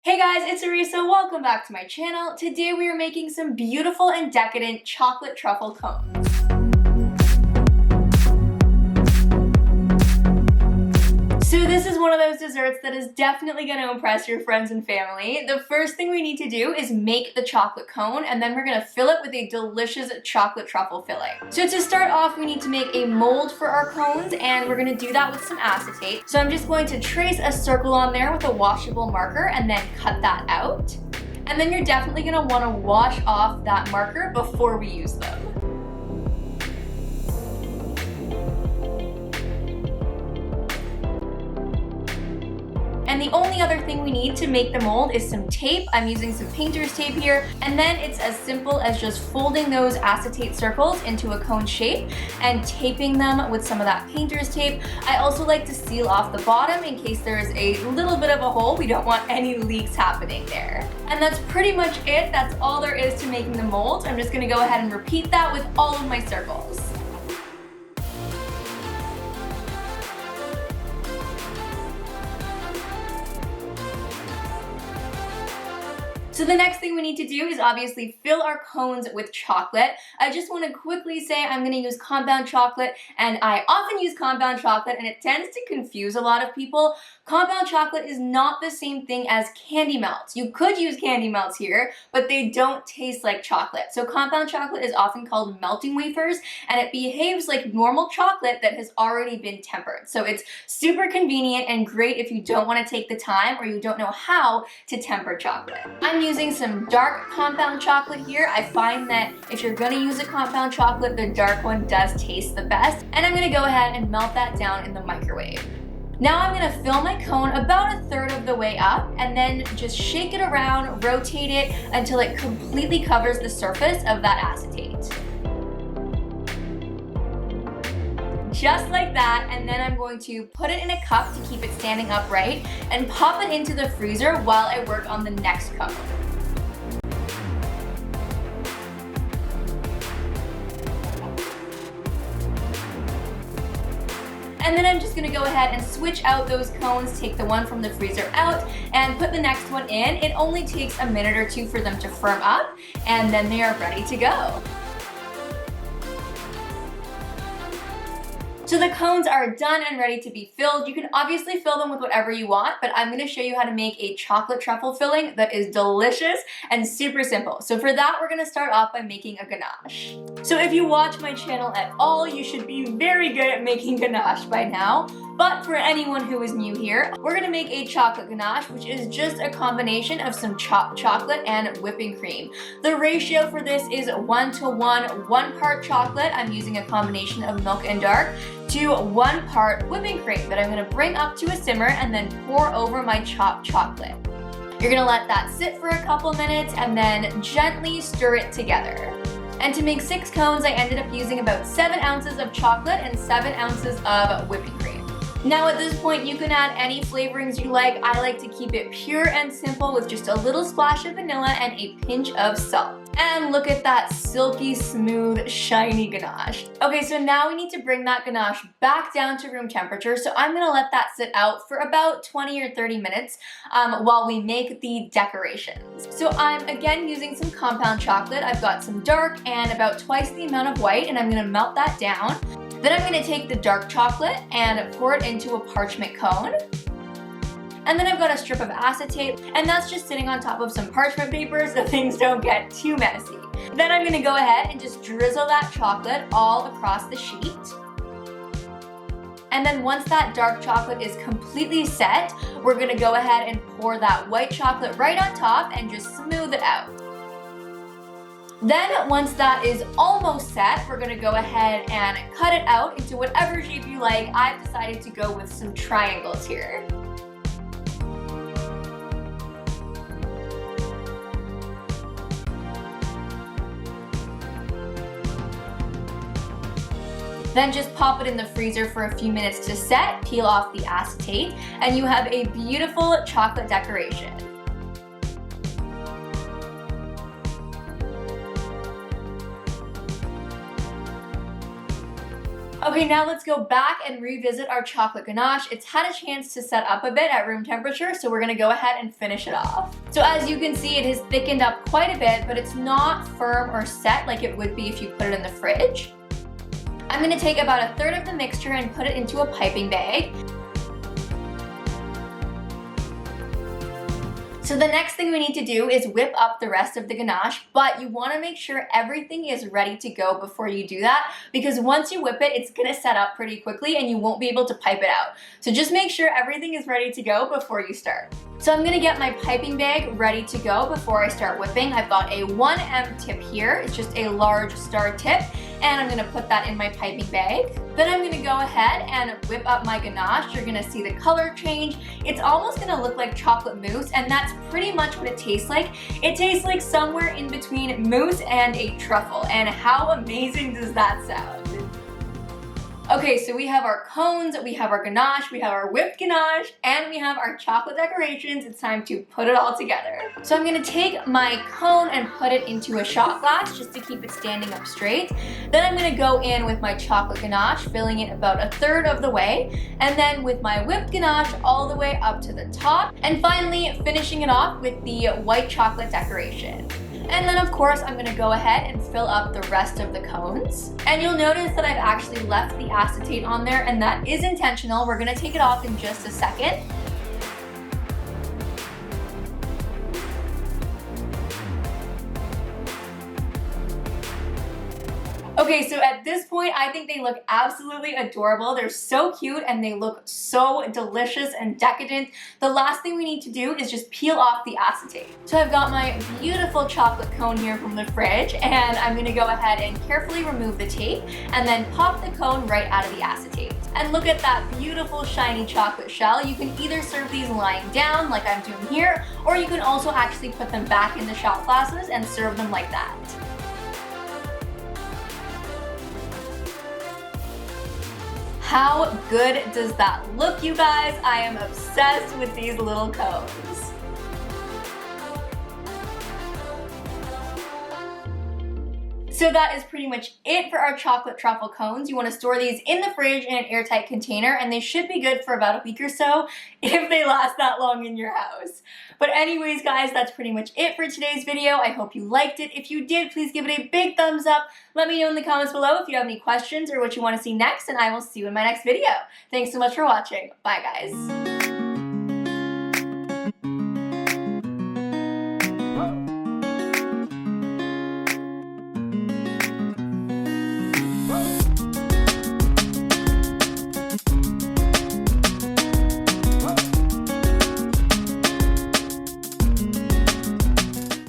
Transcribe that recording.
Hey guys, it's Areesa. Welcome back to my channel. Today we are making some beautiful and decadent chocolate truffle cones. So this is one of those desserts that is definitely going to impress your friends and family. The first thing we need to do is make the chocolate cone, and then we're going to fill it with a delicious chocolate truffle filling. So to start off, we need to make a mold for our cones, and we're going to do that with some acetate. So I'm just going to trace a circle on there with a washable marker and then cut that out. And then you're definitely going to want to wash off that marker before we use them. And the only other thing we need to make the mold is some tape. I'm using some painter's tape here. And then it's as simple as just folding those acetate circles into a cone shape and taping them with some of that painter's tape. I also like to seal off the bottom in case there is a little bit of a hole. We don't want any leaks happening there. And that's pretty much it. That's all there is to making the mold. I'm just gonna go ahead and repeat that with all of my circles. So the next thing we need to do is obviously fill our cones with chocolate. I just want to quickly say I'm going to use compound chocolate, and I often use compound chocolate and it tends to confuse a lot of people. Compound chocolate is not the same thing as candy melts. You could use candy melts here, but they don't taste like chocolate. So compound chocolate is often called melting wafers, and it behaves like normal chocolate that has already been tempered. So it's super convenient and great if you don't want to take the time or you don't know how to temper chocolate. I'm using some dark compound chocolate here. I find that if you're going to use a compound chocolate, the dark one does taste the best. And I'm going to go ahead and melt that down in the microwave. Now I'm going to fill my cone about a third of the way up and then just shake it around, rotate it until it completely covers the surface of that acetate. Just like that, and then I'm going to put it in a cup to keep it standing upright and pop it into the freezer while I work on the next cone. And then I'm just gonna go ahead and switch out those cones, take the one from the freezer out, and put the next one in. It only takes a minute or two for them to firm up, and then they are ready to go. So the cones are done and ready to be filled. You can obviously fill them with whatever you want, but I'm gonna show you how to make a chocolate truffle filling that is delicious and super simple. So for that, we're gonna start off by making a ganache. So if you watch my channel at all, you should be very good at making ganache by now. But for anyone who is new here, we're gonna make a chocolate ganache, which is just a combination of some chopped chocolate and whipping cream. The ratio for this is 1:1, 1 part chocolate, I'm using a combination of milk and dark, to 1 part whipping cream that I'm gonna bring up to a simmer and then pour over my chopped chocolate. You're gonna let that sit for a couple minutes and then gently stir it together. And to make 6 cones, I ended up using about 7 ounces of chocolate and 7 ounces of whipping cream. Now at this point, you can add any flavorings you like. I like to keep it pure and simple with just a little splash of vanilla and a pinch of salt. And look at that silky, smooth, shiny ganache. Okay, so now we need to bring that ganache back down to room temperature. So I'm gonna let that sit out for about 20 or 30 minutes while we make the decorations. So I'm again using some compound chocolate. I've got some dark and about twice the amount of white, and I'm gonna melt that down. Then I'm gonna take the dark chocolate and pour it into a parchment cone. And then I've got a strip of acetate, and that's just sitting on top of some parchment paper so things don't get too messy. Then I'm gonna go ahead and just drizzle that chocolate all across the sheet. And then once that dark chocolate is completely set, we're gonna go ahead and pour that white chocolate right on top and just smooth it out. Then once that is almost set, we're gonna go ahead and cut it out into whatever shape you like. I've decided to go with some triangles here. Then just pop it in the freezer for a few minutes to set, peel off the acetate, and you have a beautiful chocolate decoration. Okay, now let's go back and revisit our chocolate ganache. It's had a chance to set up a bit at room temperature, so we're gonna go ahead and finish it off. So as you can see, it has thickened up quite a bit, but it's not firm or set like it would be if you put it in the fridge. I'm gonna take about 1/3 of the mixture and put it into a piping bag. So the next thing we need to do is whip up the rest of the ganache, but you want to make sure everything is ready to go before you do that, because once you whip it, it's going to set up pretty quickly and you won't be able to pipe it out. So just make sure everything is ready to go before you start. So I'm going to get my piping bag ready to go before I start whipping. I've got a 1M tip here. It's just a large star tip, and I'm going to put that in my piping bag. Then I'm going to go ahead and whip up my ganache. You're going to see the color change. It's almost going to look like chocolate mousse, and that's pretty much what it tastes like. It tastes like somewhere in between mousse and a truffle, and how amazing does that sound? Okay, so we have our cones, we have our ganache, we have our whipped ganache, and we have our chocolate decorations. It's time to put it all together. So I'm gonna take my cone and put it into a shot glass just to keep it standing up straight. Then I'm gonna go in with my chocolate ganache, filling it about 1/3 of the way, and then with my whipped ganache all the way up to the top, and finally finishing it off with the white chocolate decoration. And then of course I'm gonna go ahead and fill up the rest of the cones. And you'll notice that I've actually left the acetate on there, and that is intentional. We're gonna take it off in just a second. Okay, so at this point, I think they look absolutely adorable. They're so cute and they look so delicious and decadent. The last thing we need to do is just peel off the acetate. So I've got my beautiful chocolate cone here from the fridge, and I'm gonna go ahead and carefully remove the tape and then pop the cone right out of the acetate. And look at that beautiful shiny chocolate shell. You can either serve these lying down like I'm doing here, or you can also actually put them back in the shot glasses and serve them like that. How good does that look, you guys? I am obsessed with these little cones. So that is pretty much it for our chocolate truffle cones. You want to store these in the fridge in an airtight container, and they should be good for about a week or so if they last that long in your house. But anyways, guys, that's pretty much it for today's video. I hope you liked it. If you did, please give it a big thumbs up. Let me know in the comments below if you have any questions or what you want to see next, and I will see you in my next video. Thanks so much for watching. Bye, guys.